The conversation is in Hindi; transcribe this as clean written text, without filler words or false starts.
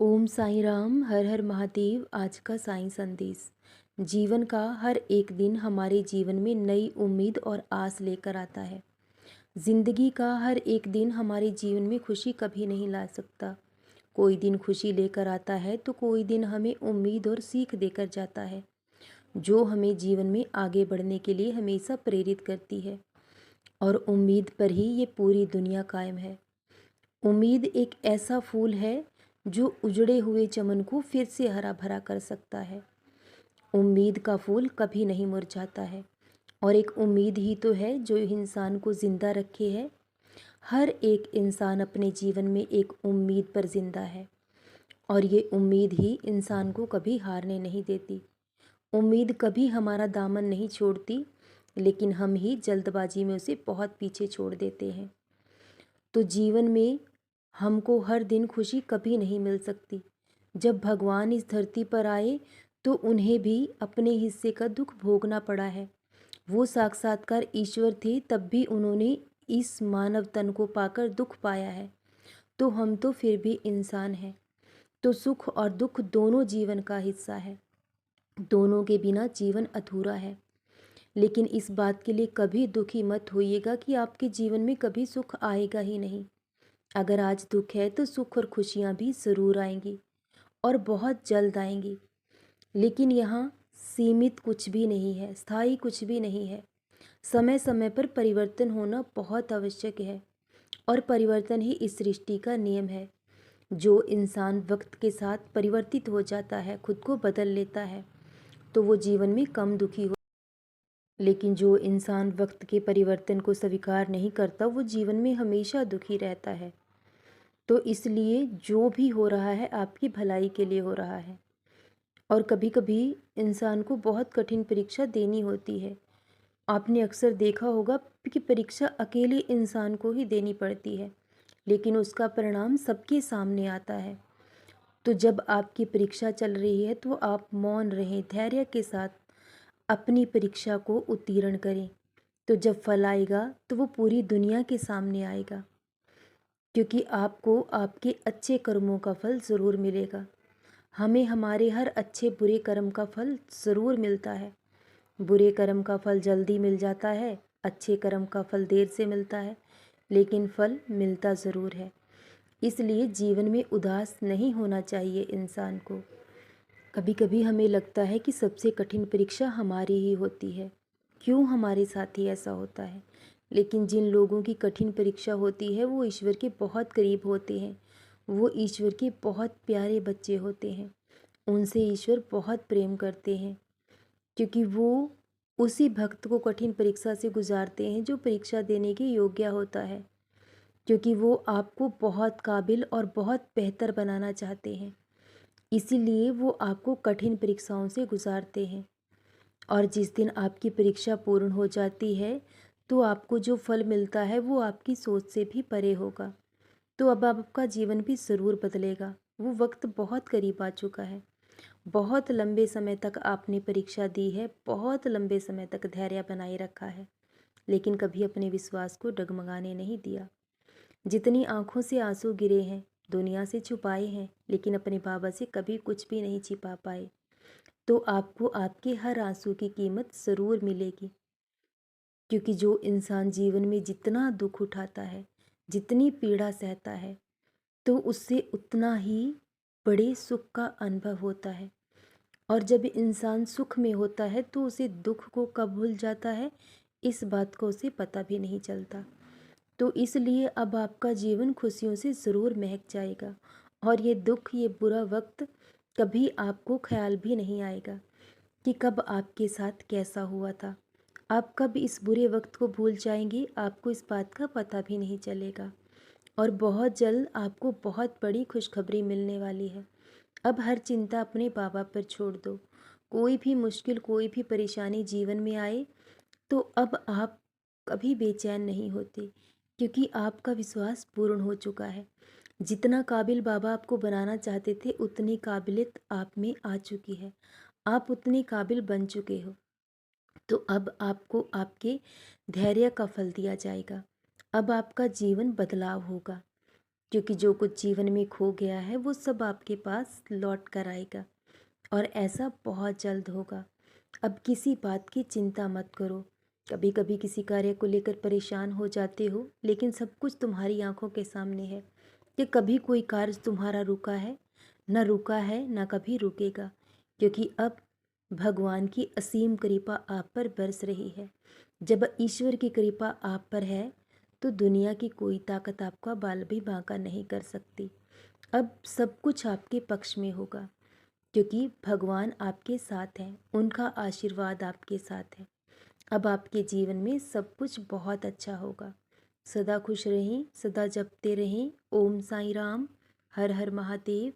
ओम साईं राम, हर हर महादेव। आज का साईं संदेश। जीवन का हर एक दिन हमारे जीवन में नई उम्मीद और आस लेकर आता है। जिंदगी का हर एक दिन हमारे जीवन में खुशी कभी नहीं ला सकता। कोई दिन खुशी लेकर आता है तो कोई दिन हमें उम्मीद और सीख देकर जाता है, जो हमें जीवन में आगे बढ़ने के लिए हमेशा प्रेरित करती है। और उम्मीद पर ही ये पूरी दुनिया कायम है। उम्मीद एक ऐसा फूल है जो उजड़े हुए चमन को फिर से हरा भरा कर सकता है। उम्मीद का फूल कभी नहीं मुरझाता है, और एक उम्मीद ही तो है जो इंसान को जिंदा रखे है। हर एक इंसान अपने जीवन में एक उम्मीद पर जिंदा है, और ये उम्मीद ही इंसान को कभी हारने नहीं देती। उम्मीद कभी हमारा दामन नहीं छोड़ती, लेकिन हम ही जल्दबाजी में उसे बहुत पीछे छोड़ देते हैं। तो जीवन में हमको हर दिन खुशी कभी नहीं मिल सकती। जब भगवान इस धरती पर आए तो उन्हें भी अपने हिस्से का दुख भोगना पड़ा है। वो साक्षात्कार ईश्वर थे, तब भी उन्होंने इस मानव तन को पाकर दुख पाया है। तो हम तो फिर भी इंसान हैं। तो सुख और दुख दोनों जीवन का हिस्सा है। दोनों के बिना जीवन अधूरा है। लेकिन इस बात के लिए कभी दुखी मत होइएगा कि आपके जीवन में कभी सुख आएगा ही नहीं। अगर आज दुख है तो सुख और खुशियाँ भी ज़रूर आएंगी, और बहुत जल्द आएंगी। लेकिन यहाँ सीमित कुछ भी नहीं है, स्थायी कुछ भी नहीं है। समय समय पर परिवर्तन होना बहुत आवश्यक है, और परिवर्तन ही इस सृष्टि का नियम है। जो इंसान वक्त के साथ परिवर्तित हो जाता है, खुद को बदल लेता है, तो वो जीवन में कम दुखी हो। लेकिन जो इंसान वक्त के परिवर्तन को स्वीकार नहीं करता, वो जीवन में हमेशा दुखी रहता है। तो इसलिए जो भी हो रहा है आपकी भलाई के लिए हो रहा है। और कभी कभी इंसान को बहुत कठिन परीक्षा देनी होती है। आपने अक्सर देखा होगा कि परीक्षा अकेले इंसान को ही देनी पड़ती है, लेकिन उसका परिणाम सबके सामने आता है। तो जब आपकी परीक्षा चल रही है तो आप मौन रहें, धैर्य के साथ अपनी परीक्षा को उत्तीर्ण करें। तो जब फल आएगा तो वो पूरी दुनिया के सामने आएगा, क्योंकि आपको आपके अच्छे कर्मों का फल ज़रूर मिलेगा। हमें हमारे हर अच्छे बुरे कर्म का फल ज़रूर मिलता है। बुरे कर्म का फल जल्दी मिल जाता है, अच्छे कर्म का फल देर से मिलता है, लेकिन फल मिलता ज़रूर है। इसलिए जीवन में उदास नहीं होना चाहिए इंसान को। कभी कभी हमें लगता है कि सबसे कठिन परीक्षा हमारी ही होती है। क्यों हमारे साथ ही ऐसा होता है? लेकिन जिन लोगों की कठिन परीक्षा होती है वो ईश्वर के बहुत करीब होते हैं। वो ईश्वर के बहुत प्यारे बच्चे होते हैं। उनसे ईश्वर बहुत प्रेम करते हैं, क्योंकि वो उसी भक्त को कठिन परीक्षा से गुजारते हैं जो परीक्षा देने के योग्य होता है, क्योंकि वो आपको बहुत काबिल और बहुत बेहतर बनाना चाहते हैं। इसीलिए वो आपको कठिन परीक्षाओं से गुजारते हैं। और जिस दिन आपकी परीक्षा पूर्ण हो जाती है तो आपको जो फल मिलता है वो आपकी सोच से भी परे होगा। तो अब आपका जीवन भी ज़रूर बदलेगा। वो वक्त बहुत करीब आ चुका है। बहुत लंबे समय तक आपने परीक्षा दी है, बहुत लंबे समय तक धैर्य बनाए रखा है, लेकिन कभी अपने विश्वास को डगमगाने नहीं दिया। जितनी आंखों से आंसू गिरे हैं, दुनिया से छुपाए हैं, लेकिन अपने बाबा से कभी कुछ भी नहीं छिपा पाए। तो आपको आपके हर आंसू की कीमत ज़रूर मिलेगी, क्योंकि जो इंसान जीवन में जितना दुख उठाता है, जितनी पीड़ा सहता है, तो उससे उतना ही बड़े सुख का अनुभव होता है। और जब इंसान सुख में होता है तो उसे दुख को कब भूल जाता है, इस बात को उसे पता भी नहीं चलता। तो इसलिए अब आपका जीवन खुशियों से ज़रूर महक जाएगा, और ये दुख, ये बुरा वक्त कभी आपको ख्याल भी नहीं आएगा कि कब आपके साथ कैसा हुआ था। आप कब इस बुरे वक्त को भूल जाएंगे, आपको इस बात का पता भी नहीं चलेगा। और बहुत जल्द आपको बहुत बड़ी खुशखबरी मिलने वाली है। अब हर चिंता अपने बाबा पर छोड़ दो। कोई भी मुश्किल, कोई भी परेशानी जीवन में आए तो अब आप कभी बेचैन नहीं होते, क्योंकि आपका विश्वास पूर्ण हो चुका है। जितना काबिल बाबा आपको बनाना चाहते थे, उतनी काबिलियत आप में आ चुकी है। आप उतने काबिल बन चुके हो। तो अब आपको आपके धैर्य का फल दिया जाएगा। अब आपका जीवन बदलाव होगा। क्योंकि जो कुछ जीवन में खो गया है वो सब आपके पास लौट कर आएगा और ऐसा बहुत जल्द होगा। अब किसी बात की चिंता मत करो। कभी कभी किसी कार्य को लेकर परेशान हो जाते हो, लेकिन सब कुछ तुम्हारी आंखों के सामने है कि कभी कोई कार्य तुम्हारा रुका है, न रुका है, न कभी रुकेगा, क्योंकि अब भगवान की असीम कृपा आप पर बरस रही है। जब ईश्वर की कृपा आप पर है तो दुनिया की कोई ताकत आपका बाल भी बांका नहीं कर सकती। अब सब कुछ आपके पक्ष में होगा, क्योंकि भगवान आपके साथ हैं, उनका आशीर्वाद आपके साथ है। अब आपके जीवन में सब कुछ बहुत अच्छा होगा। सदा खुश रहें, सदा जपते रहें। ओम साईं राम। हर हर महादेव।